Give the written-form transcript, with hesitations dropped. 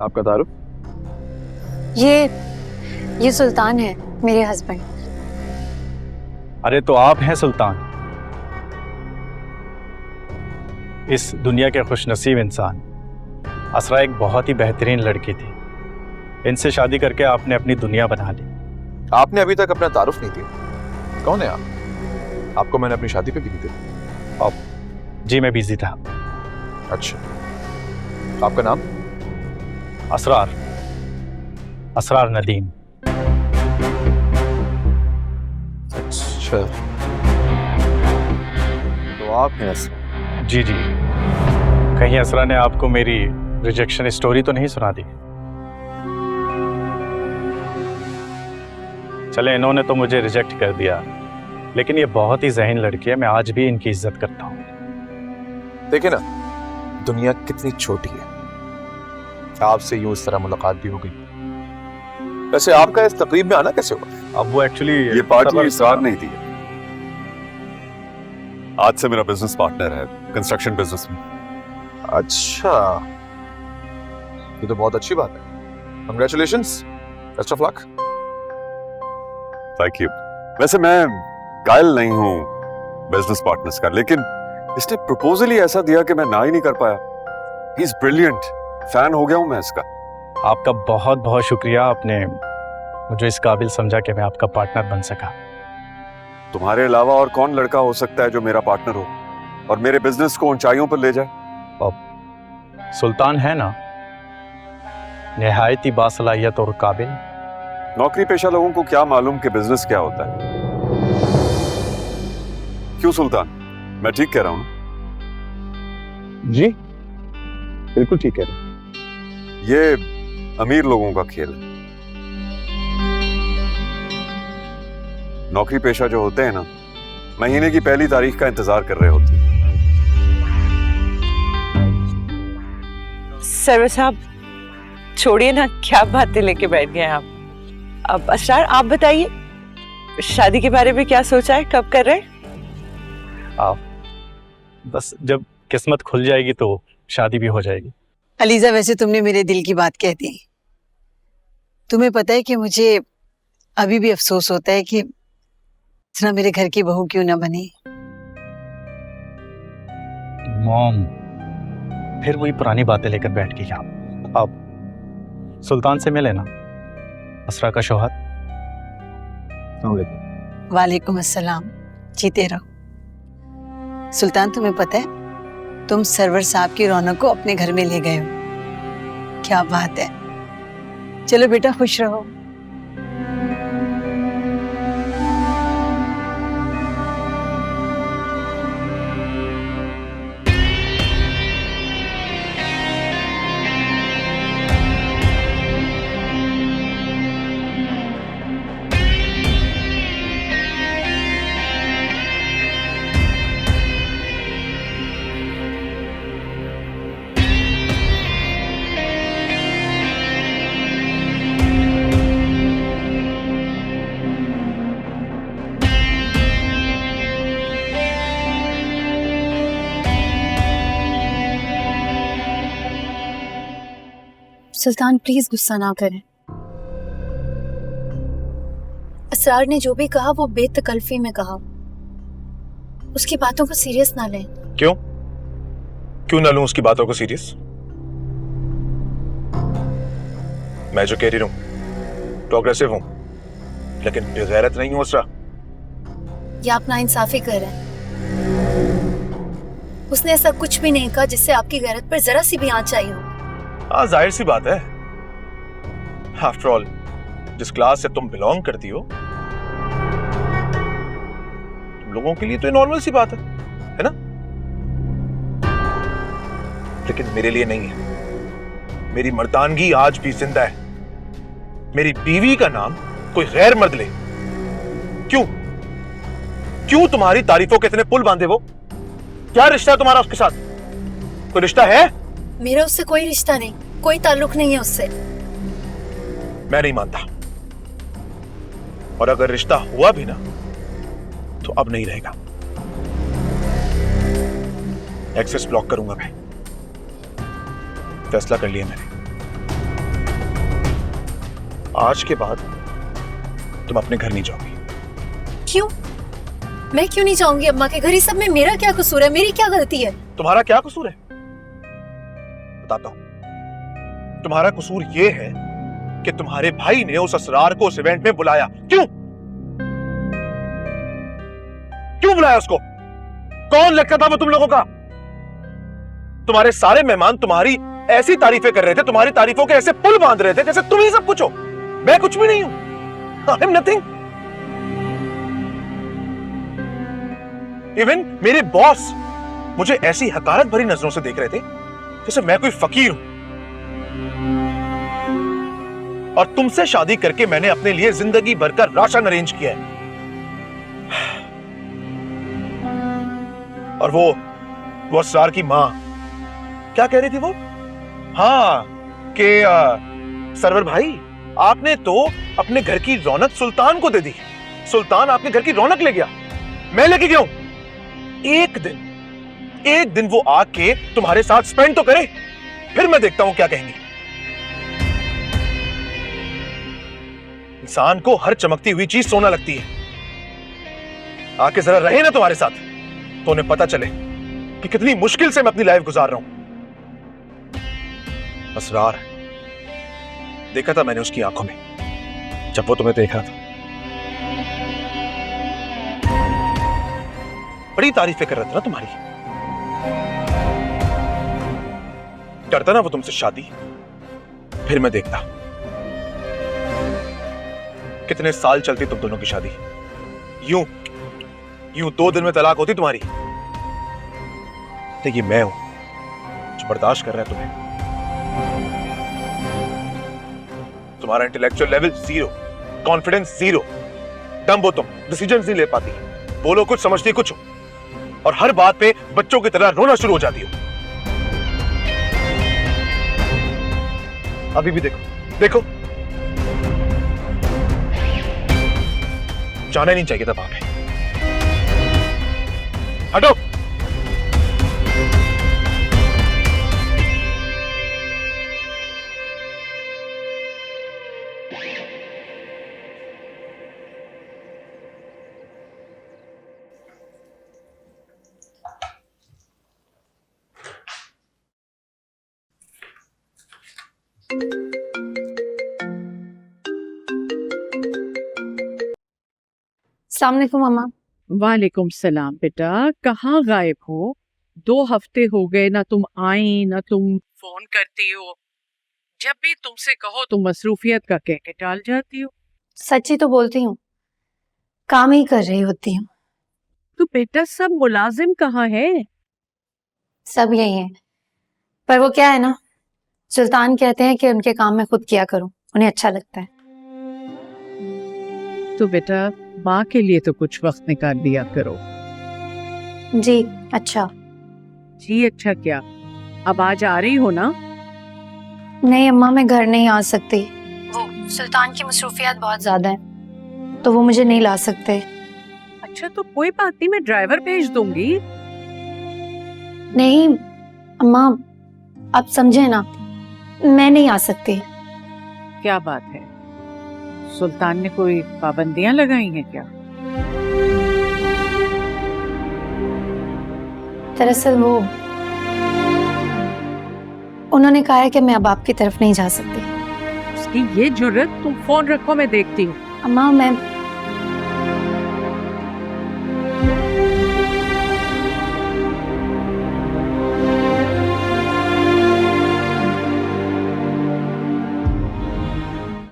आपका तारुफ? ये सुल्तान है, मेरे हस्बैंड। अरे तो आप हैं सुल्तान, इस दुनिया के खुशनसीब इंसान। असरा एक बहुत ही बेहतरीन लड़की थी, इनसे शादी करके आपने अपनी दुनिया बना ली। आपने अभी तक अपना तारुफ नहीं दिया। कौन है आप? आपको मैंने अपनी शादी पे भी नहीं दिया। अब जी मैं बिजी था। अच्छा, आपका नाम? असरार नदीम। अच्छा, तो आप हैं असरा? जी जी, कहीं असरा ने आपको मेरी रिजेक्शन स्टोरी तो नहीं सुना दी? चले, इन्होंने तो मुझे रिजेक्ट कर दिया, लेकिन ये बहुत ही ज़हीन लड़की है, मैं आज भी इनकी इज्जत करता हूँ। देखिए ना, दुनिया कितनी छोटी है। आपसे यूं इस तरह मुलाकात भी हो गई। वैसे आपका इस तकरीब में आना कैसे हुआ? अब वो एक्चुअली ये पार्टी इसरार नहीं थी। आज से मेरा बिजनेस पार्टनर है कंस्ट्रक्शन बिजनेस में। अच्छा, ये तो बहुत अच्छी बात है। Congratulations, best of luck. Thank you. वैसे मैं कायल नहीं हूँ बिजनेस पार्टनर्स का, लेकिन इसने प्रपोजल ही ऐसा दिया कि मैं ना ही नहीं कर पाया। ही इज ब्रिलियंट, फैन हो गया हूं मैं इसका। आपका बहुत बहुत शुक्रिया, आपने मुझे इस काबिल समझा कि मैं आपका पार्टनर बन सका। तुम्हारे अलावा और कौन लड़का हो सकता है जो मेरा पार्टनर हो और मेरे बिजनेस को ऊंचाइयों पर ले जाए? सुल्तान है ना, निहायत ही बासलाहियत और काबिल। नौकरी पेशा लोगों को क्या मालूम कि बिजनेस क्या होता है। क्यों सुल्तान, मैं ठीक कह रहा हूं? जी बिल्कुल ठीक है। ये अमीर लोगों का खेल है। नौकरी पेशा जो होते हैं ना, महीने की पहली तारीख का इंतजार कर रहे होते हैं। सर्वर साहब छोड़िए ना, क्या बातें लेके बैठ गए आप। अब असरार आप बताइए, शादी के बारे में क्या सोचा है, कब कर रहे हैं? आप बस जब किस्मत खुल जाएगी तो शादी भी हो जाएगी। अलीजा, वैसे तुमने मेरे दिल की बात कह दी। तुम्हें पता है कि मुझे अभी भी अफसोस होता है कि इतना मेरे घर की बहू क्यों ना बनी। मॉम, फिर वही पुरानी बातें लेकर बैठ गई आप। अब सुल्तान से मिले ना, असरा का शौहर। वालेकुम अस्सलाम, जीते रहो। सुल्तान, तुम्हें पता है तुम सरवर साहब की रौनक को अपने घर में ले गए हो। क्या बात है। चलो बेटा, खुश रहो। सुल्तान प्लीज गुस्सा ना करें। असरार ने जो भी कहा वो बेतकल्फी में कहा, उसकी बातों को सीरियस ना लें। क्यों ना लूं उसकी बातों को सीरियस? मैं जो कह रही हूं तो अग्रेसिव हूं, लेकिन बेगैरत नहीं हूं असरा। ये आप नाइंसाफी कर रहे हैं। उसने ऐसा कुछ भी नहीं कहा जिससे आपकी गैरत पर जरा सी भी आंच आई हो। हाँ, जाहिर सी बात है। आफ्टर ऑल, जिस क्लास से तुम बिलोंग करती हो, तुम लोगों के लिए तो ये नॉर्मल सी बात है ना? लेकिन मेरे लिए नहीं है। मेरी मर्दानगी आज भी जिंदा है। मेरी बीवी का नाम कोई गैर मर्द ले। क्यों तुम्हारी तारीफों के इतने पुल बांधे वो? क्या रिश्ता है तुम्हारा उसके साथ? कोई रिश्ता है? मेरा उससे कोई रिश्ता नहीं, कोई ताल्लुक नहीं है उससे। मैं नहीं मानता, और अगर रिश्ता हुआ भी ना तो अब नहीं रहेगा। एक्सेस ब्लॉक करूंगा मैं। फैसला कर लिया मैंने। आज के बाद तुम अपने घर नहीं जाओगी। क्यों? मैं क्यों नहीं जाऊंगी अम्मा के घर? इस सब में मेरा क्या कसूर है? मेरी क्या गलती है? तुम्हारा क्या कसूर है बताता हूं। तुम्हारा कसूर यह है कि तुम्हारे भाई ने उस असरार को उस इवेंट में बुलाया। क्यों क्यों बुलाया उसको? कौन लगता था वो तुम लोगों का? तुम्हारे सारे मेहमान तुम्हारी ऐसी तारीफें कर रहे थे, तुम्हारी तारीफों के ऐसे पुल बांध रहे थे जैसे तुम ही सब कुछ हो। मैं कुछ भी नहीं हूं। I am nothing. इवन मेरे बॉस मुझे ऐसी हकारत भरी नजरों से देख रहे थे जैसे मैं कोई फकीर हूं। और तुमसे शादी करके मैंने अपने लिए जिंदगी भर का राशन अरेंज किया है। और वो असरार की मां क्या कह रही थी वो? हाँ कि सरवर भाई आपने तो अपने घर की रौनक सुल्तान को दे दी। सुल्तान आपके घर की rौनक ले गया। मैं लेके गया हूं। एक दिन वो आके तुम्हारे साथ स्पेंड तो करे, फिर मैं देखता हूं क्या कहेंगी। इंसान को हर चमकती हुई चीज सोना लगती है। आके जरा रहे ना तुम्हारे साथ तो उन्हें पता चले कि कितनी मुश्किल से मैं अपनी लाइफ गुजार रहा हूं। असरार देखा था मैंने उसकी आंखों में जब वो तुम्हें देख रहा था। बड़ी तारीफें कर रहा था ना तुम्हारी। करता ना वो तुमसे शादी, फिर मैं देखता कितने साल चलती तुम दोनों की शादी। यूं 2 दिन में तलाक होती तुम्हारी। तो ये मैं हूं जो बर्दाश्त कर रहा है तुम्हें। तुम्हारा इंटेलेक्चुअल लेवल 0, कॉन्फिडेंस 0, डम हो तुम, डिसीजंस नहीं ले पाती, बोलो कुछ समझती कुछ हो, और हर बात पे बच्चों की तरह रोना शुरू हो जाती हो। अभी भी देखो जाना नहीं चाहिए था वहां पे। हटो। अस्सलाम वालेकुम मम्मा। वालेकुम सलाम बेटा, कहाँ गायब हो? 2 हफ्ते हो गए, ना तुम आई ना तुम फोन करती हो। जब भी तुमसे कहो तुम मसरूफियत का कह के टाल जाती हो। सच्ची तो बोलती हूँ, काम ही कर रही होती हूँ। तो बेटा सब मुलाजिम कहाँ है? सब यही है, पर वो क्या है ना, सुल्तान कहते हैं कि उनके काम में खुद किया करूं, उन्हें अच्छा लगता है। तो बेटा माँ के लिए तो कुछ वक्त निकाल दिया करो। जी अच्छा। जी अच्छा क्या? अब आज आ रही हो ना? नहीं अम्मा, मैं घर नहीं आ सकती। वो सुल्तान की मसरूफियात बहुत ज्यादा है, तो वो मुझे नहीं ला सकते। अच्छा तो कोई बात नहीं, मैं ड्राइवर भेज दूंगी। नहीं अम्मा, आप समझे ना, मैं नहीं आ सकती। क्या बात है, सुल्तान ने कोई पाबंदियां लगाई हैं क्या? दरअसल वो उन्होंने कहा है कि मैं अब आपकी तरफ नहीं जा सकती। उसकी ये जुर्रत, तुम फोन रखो मैं देखती हूँ। अम्मा मैं